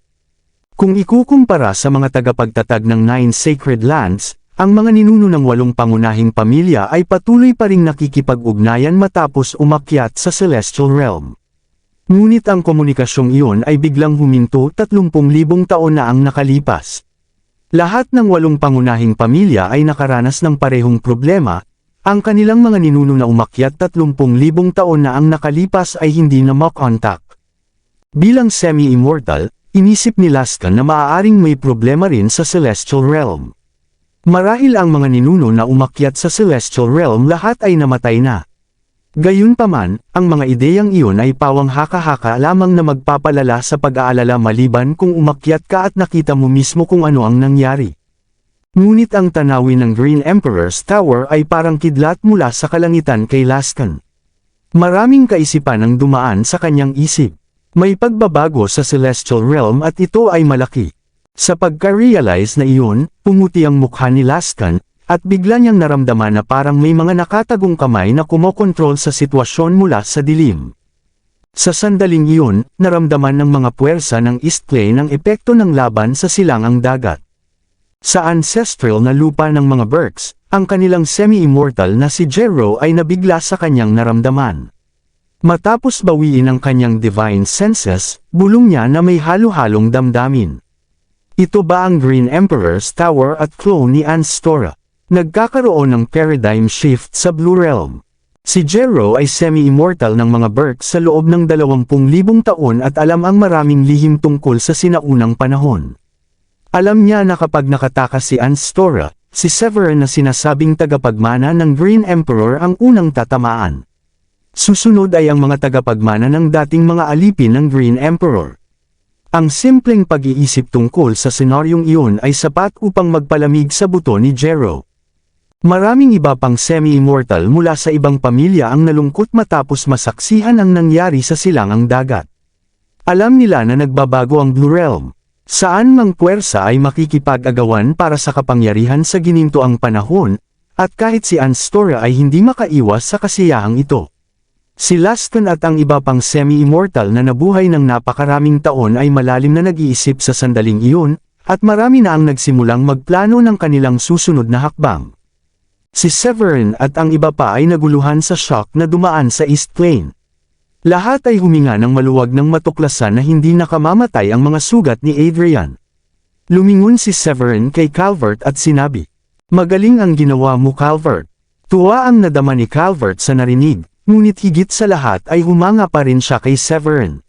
Kung ikukumpara sa mga tagapagtatag ng 9 Sacred Lands, ang mga ninuno ng 8 pangunahing pamilya ay patuloy pa ring nakikipag-ugnayan matapos umakyat sa Celestial Realm. Ngunit ang komunikasyong iyon ay biglang huminto 30,000 taon na ang nakalipas. Lahat ng 8 pangunahing pamilya ay nakaranas ng parehong problema, ang kanilang mga ninuno na umakyat 30,000 taon na ang nakalipas ay hindi na makontak. Bilang semi-immortal, inisip ni Laskan na maaaring may problema rin sa Celestial Realm. Marahil ang mga ninuno na umakyat sa Celestial Realm lahat ay namatay na. Gayunpaman, ang mga ideyang iyon ay pawang haka-haka lamang na magpapalala sa pag-aalala maliban kung umakyat ka at nakita mo mismo kung ano ang nangyari. Ngunit ang tanawin ng Green Emperor's Tower ay parang kidlat mula sa kalangitan kay Laskan. Maraming kaisipan ang dumaan sa kanyang isip. May pagbabago sa Celestial Realm at ito ay malaki. Sa pagka-realize na iyon, pumuti ang mukha ni Laskan, at bigla niyang naramdaman na parang may mga nakatagong kamay na kumokontrol sa sitwasyon mula sa dilim. Sa sandaling iyon, naramdaman ng mga puwersa ng East Plane ang epekto ng laban sa silangang dagat. Sa ancestral na lupa ng mga Burks, ang kanilang semi-immortal na si Jero ay nabigla sa kanyang naramdaman. Matapos bawiin ang kanyang divine senses, bulong niya na may halo-halong damdamin. Ito ba ang Green Emperor's Tower at clone ni Anstora? Nagkakaroon ng paradigm shift sa Blue Realm. Si Jero ay semi-immortal ng mga Burks sa loob ng 20,000 taon at alam ang maraming lihim tungkol sa sinaunang panahon. Alam niya na kapag nakatakas si Anstora, si Severin na sinasabing tagapagmana ng Green Emperor ang unang tatamaan. Susunod ay ang mga tagapagmana ng dating mga alipin ng Green Emperor. Ang simpleng pag-iisip tungkol sa senaryong iyon ay sapat upang magpalamig sa buto ni Jero. Maraming iba pang semi-immortal mula sa ibang pamilya ang nalungkot matapos masaksihan ang nangyari sa silangang dagat. Alam nila na nagbabago ang Blue Realm. Saan mang puwersa ay makikipag-agawan para sa kapangyarihan sa ginintoang panahon, at kahit si Anstora ay hindi makaiwas sa kasiyahang ito. Si Laskan at ang iba pang semi-immortal na nabuhay ng napakaraming taon ay malalim na nag-iisip sa sandaling iyon, at marami na ang nagsimulang magplano ng kanilang susunod na hakbang. Si Severin at ang iba pa ay naguluhan sa shock na dumaan sa East Plane. Lahat ay huminga ng maluwag ng matuklasan na hindi nakamamatay ang mga sugat ni Adrian. Lumingon si Severin kay Calvert at sinabi, "Magaling ang ginawa mo, Calvert." Tuwa ang nadama ni Calvert sa narinig, ngunit higit sa lahat ay humanga pa rin siya kay Severin.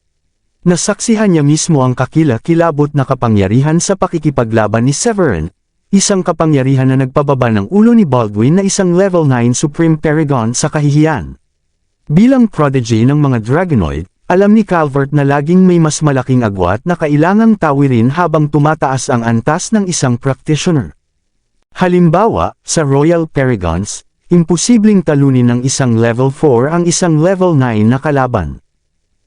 Nasaksihan niya mismo ang kakila-kilabot na kapangyarihan sa pakikipaglaban ni Severin, isang kapangyarihan na nagpababa ng ulo ni Baldwin na isang level 9 Supreme Paragon sa kahihiyan. Bilang prodigy ng mga Dragonoid, alam ni Calvert na laging may mas malaking agwat na kailangang tawirin habang tumataas ang antas ng isang practitioner. Halimbawa, sa Royal Paragons, imposibleng talunin ng isang level 4 ang isang level 9 na kalaban.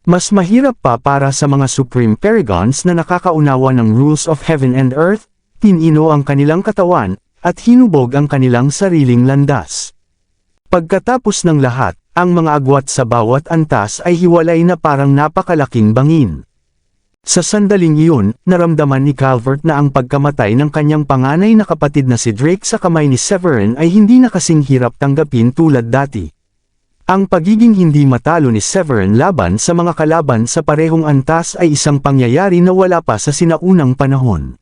Mas mahirap pa para sa mga Supreme Paragons na nakakaunawa ng rules of heaven and earth, tinino ang kanilang katawan, at hinubog ang kanilang sariling landas. Pagkatapos ng lahat, ang mga agwat sa bawat antas ay hiwalay na parang napakalaking bangin. Sa sandaling iyon, naramdaman ni Calvert na ang pagkamatay ng kanyang panganay na kapatid na si Drake sa kamay ni Severin ay hindi na kasing hirap tanggapin tulad dati. Ang pagiging hindi matalo ni Severin laban sa mga kalaban sa parehong antas ay isang pangyayari na wala pa sa sinaunang panahon.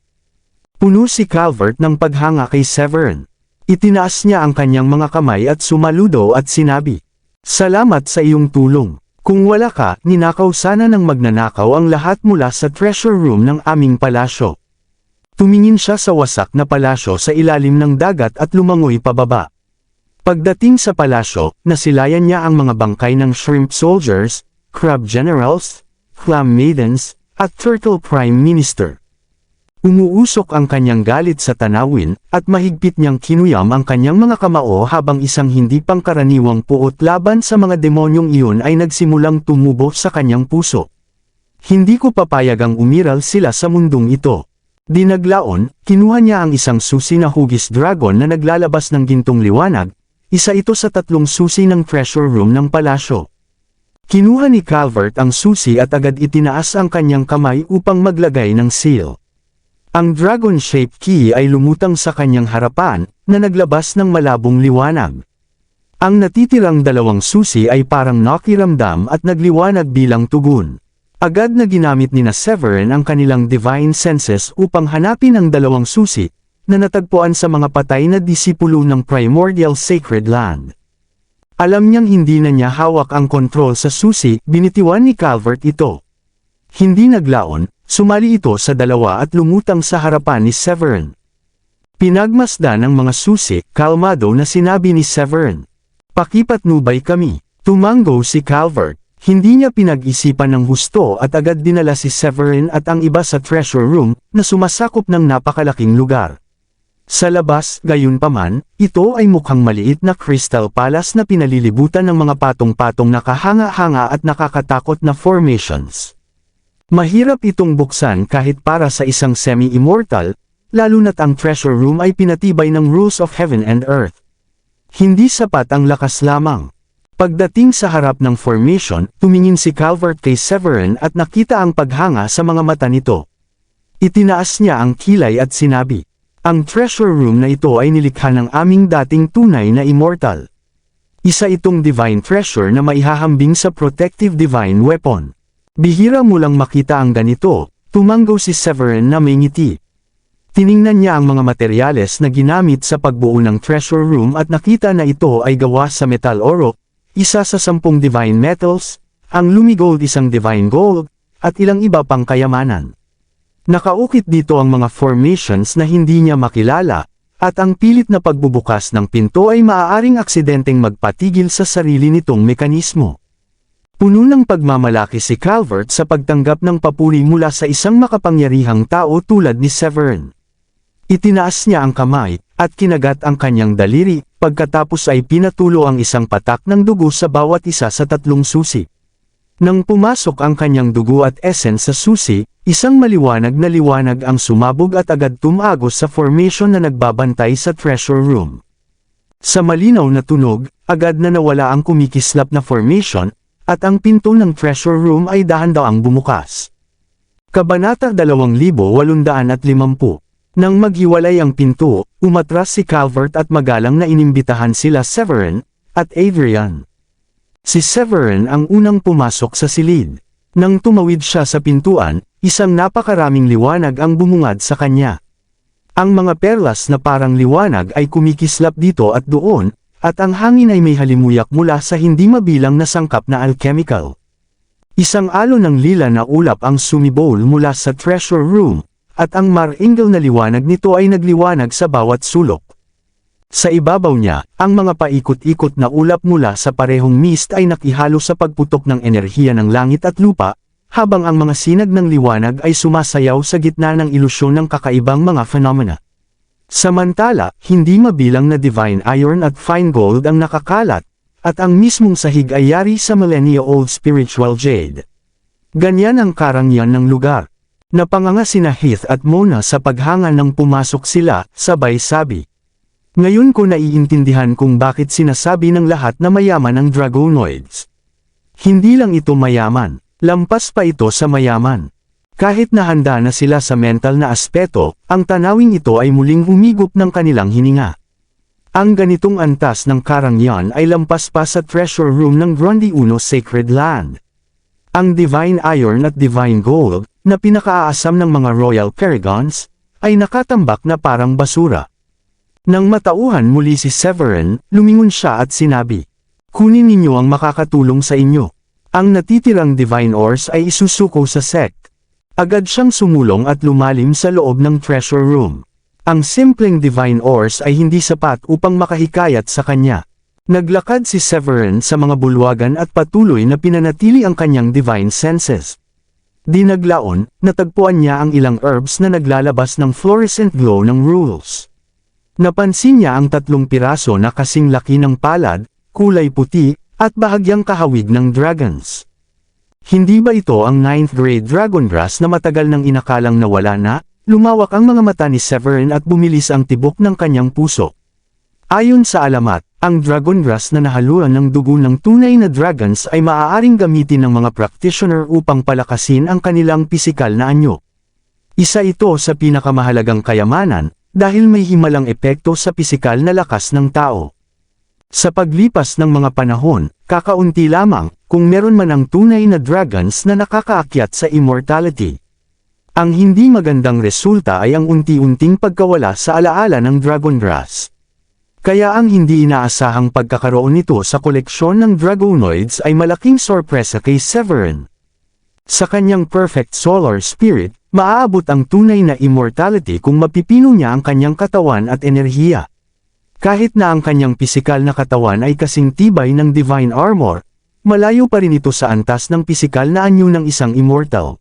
Puno si Calvert ng paghanga kay Severin. Itinaas niya ang kanyang mga kamay at sumaludo at sinabi, "Salamat sa iyong tulong. Kung wala ka, ninakaw sana ng magnanakaw ang lahat mula sa treasure room ng aming palasyo." Tumingin siya sa wasak na palasyo sa ilalim ng dagat at lumangoy pababa. Pagdating sa palasyo, nasilayan niya ang mga bangkay ng shrimp soldiers, crab generals, clam maidens, at turtle prime minister. Umuusok ang kanyang galit sa tanawin, at mahigpit niyang kinuyam ang kanyang mga kamao habang isang hindi pangkaraniwang puot laban sa mga demonyong iyon ay nagsimulang tumubo sa kanyang puso. "Hindi ko papayagang umiral sila sa mundong ito." Dinaglaon, kinuha niya ang isang susi na hugis dragon na naglalabas ng gintong liwanag, isa ito sa 3 susi ng treasure room ng palasyo. Kinuha ni Calvert ang susi at agad itinaas ang kanyang kamay upang maglagay ng seal. Ang dragon-shaped key ay lumutang sa kanyang harapan, na naglabas ng malabong liwanag. Ang natitirang 2 susi ay parang nakiramdam at nagliwanag bilang tugon. Agad na ginamit ni Severin ang kanilang divine senses upang hanapin ang 2 susi, na natagpuan sa mga patay na disipulo ng Primordial Sacred Land. Alam niyang hindi na niya hawak ang kontrol sa susi, binitiwan ni Calvert ito. Hindi naglaon, sumali ito sa dalawa at lumutang sa harapan ni Severin. Pinagmasdan ng mga susi, kalmado na sinabi ni Severin. Pakipatnubay kami. Tumanggo si Calvert. Hindi niya pinag-isipan ng husto at agad dinala si Severin at ang iba sa treasure room na sumasakop ng napakalaking lugar. Sa labas, gayunpaman, ito ay mukhang maliit na Crystal Palace na pinalilibutan ng mga patong-patong na kahanga-hanga at nakakatakot na formations. Mahirap itong buksan kahit para sa isang semi-immortal, lalo na't ang treasure room ay pinatibay ng rules of heaven and earth. Hindi sapat ang lakas lamang. Pagdating sa harap ng formation, tumingin si Calvert kay Severin at nakita ang paghanga sa mga mata nito. Itinaas niya ang kilay at sinabi, "Ang treasure room na ito ay nilikha ng aming dating tunay na immortal. Isa itong divine treasure na maihahambing sa protective divine weapon. Bihira mo lang makita ang ganito," tumanggo si Severin na may ngiti. Tiningnan niya ang mga materyales na ginamit sa pagbuo ng treasure room at nakita na ito ay gawa sa metal oro, isa sa 10 divine metals, ang lumigold isang divine gold, at ilang iba pang kayamanan. Nakaukit dito ang mga formations na hindi niya makilala, at ang pilit na pagbubukas ng pinto ay maaaring aksidenteng magpatigil sa sarili nitong mekanismo. Puno ng pagmamalaki si Calvert sa pagtanggap ng papuri mula sa isang makapangyarihang tao tulad ni Severin. Itinaas niya ang kamay, at kinagat ang kanyang daliri, pagkatapos ay pinatulo ang isang patak ng dugo sa bawat isa sa 3 susi. Nang pumasok ang kanyang dugo at essence sa susi, isang maliwanag na liwanag ang sumabog at agad tumagos sa formation na nagbabantay sa treasure room. Sa malinaw na tunog, agad na nawala ang kumikislap na formation, at ang pinto ng treasure room ay dahan-daang bumukas. Kabanata 2850. Nang maghiwalay ang pinto, umatras si Calvert at magalang na inimbitahan sila Severin at Adrian. Si Severin ang unang pumasok sa silid. Nang tumawid siya sa pintuan, isang napakaraming liwanag ang bumungad sa kanya. Ang mga perlas na parang liwanag ay kumikislap dito at doon, at ang hangin ay may halimuyak mula sa hindi mabilang na sangkap na alchemical. Isang alon ng lila na ulap ang sumibol mula sa treasure room, at ang mar-ingal na liwanag nito ay nagliwanag sa bawat sulok. Sa ibabaw niya, ang mga paikot-ikot na ulap mula sa parehong mist ay nakihalo sa pagputok ng enerhiya ng langit at lupa, habang ang mga sinag ng liwanag ay sumasayaw sa gitna ng ilusyon ng kakaibang mga phenomena. Samantala, hindi mabilang na divine iron at fine gold ang nakakalat, at ang mismong sahig ay yari sa millennia-old spiritual jade. Ganyan ang karangyaan ng lugar. Napanganga sina Heath at Mona sa paghanga nang pumasok sila, sabay sabi. Ngayon ko naiintindihan kung bakit sinasabi ng lahat na mayaman ang Dragonoids. Hindi lang ito mayaman, lampas pa ito sa mayaman. Kahit nahanda na sila sa mental na aspeto, ang tanawing ito ay muling humigop ng kanilang hininga. Ang ganitong antas ng karangyaan ay lampas pa sa treasure room ng Grundy Uno Sacred Land. Ang divine iron at divine gold, na pinakaasam ng mga royal paragons, ay nakatambak na parang basura. Nang matauhan muli si Severin, lumingon siya at sinabi, "Kunin ninyo ang makakatulong sa inyo. Ang natitirang divine ores ay isusuko sa sect." Agad siyang sumulong at lumalim sa loob ng treasure room. Ang simpleng divine ores ay hindi sapat upang makahikayat sa kanya. Naglakad si Severin sa mga bulwagan at patuloy na pinanatili ang kanyang divine senses. Di naglaon, natagpuan niya ang ilang herbs na naglalabas ng fluorescent glow ng rules. Napansin niya ang 3 piraso na kasing laki ng palad, kulay puti, at bahagyang kahawig ng dragons. Hindi ba ito ang 9th grade dragon grass na matagal nang inakalang nawala na? Lumawak ang mga mata ni Severin at bumilis ang tibok ng kanyang puso. Ayon sa alamat, ang dragon grass na nahaluan ng dugo ng tunay na dragons ay maaaring gamitin ng mga practitioner upang palakasin ang kanilang pisikal na anyo. Isa ito sa pinakamahalagang kayamanan, dahil may himalang epekto sa pisikal na lakas ng tao. Sa paglipas ng mga panahon, kakaunti lamang, kung meron man ang tunay na dragons na nakakaakyat sa immortality. Ang hindi magandang resulta ay ang unti-unting pagkawala sa alaala ng dragon grass. Kaya ang hindi inaasahang pagkakaroon nito sa koleksyon ng Dragonoids ay malaking sorpresa kay Severin. Sa kanyang perfect solar spirit, maaabot ang tunay na immortality kung mapipino niya ang kanyang katawan at enerhiya. Kahit na ang kanyang pisikal na katawan ay kasing tibay ng divine armor, malayo pa rin ito sa antas ng pisikal na anyo ng isang immortal.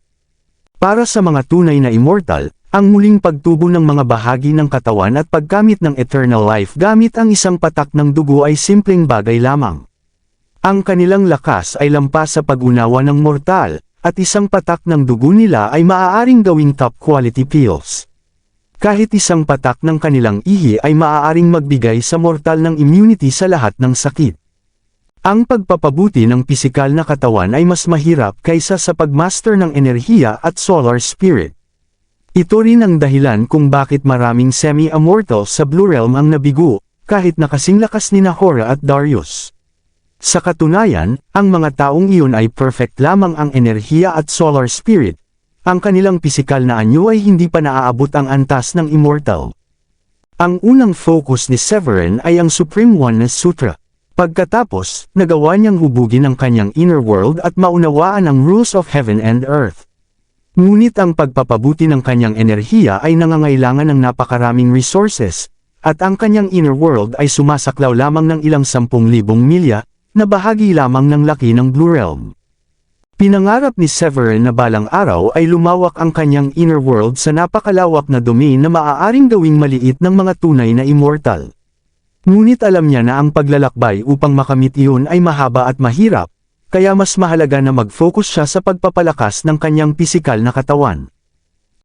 Para sa mga tunay na immortal, ang muling pagtubo ng mga bahagi ng katawan at paggamit ng eternal life gamit ang isang patak ng dugo ay simpleng bagay lamang. Ang kanilang lakas ay lampas sa pag-unawa ng mortal, at isang patak ng dugo nila ay maaaring gawing top quality pills. Kahit isang patak ng kanilang ihi ay maaaring magbigay sa mortal ng immunity sa lahat ng sakit. Ang pagpapabuti ng pisikal na katawan ay mas mahirap kaysa sa pagmaster ng enerhiya at solar spirit. Ito rin ang dahilan kung bakit maraming semi-immortal sa Blue Realm ang nabigo, kahit na kasing lakas ni Nahora at Darius. Sa katunayan, ang mga taong iyon ay perfect lamang ang enerhiya at solar spirit. Ang kanilang pisikal na anyo ay hindi pa naaabot ang antas ng immortal. Ang unang focus ni Severin ay ang Supreme Oneness Sutra. Pagkatapos, nagawa niyang hubugin ang kanyang inner world at maunawaan ang rules of heaven and earth. Ngunit ang pagpapabuti ng kanyang enerhiya ay nangangailangan ng napakaraming resources, at ang kanyang inner world ay sumasaklaw lamang ng ilang 10,000 milya, na bahagi lamang ng laki ng Blue Realm. Pinangarap ni Severin na balang araw ay lumawak ang kanyang inner world sa napakalawak na domain na maaaring gawing maliit ng mga tunay na immortal. Ngunit alam niya na ang paglalakbay upang makamit iyon ay mahaba at mahirap, kaya mas mahalaga na mag-focus siya sa pagpapalakas ng kanyang pisikal na katawan.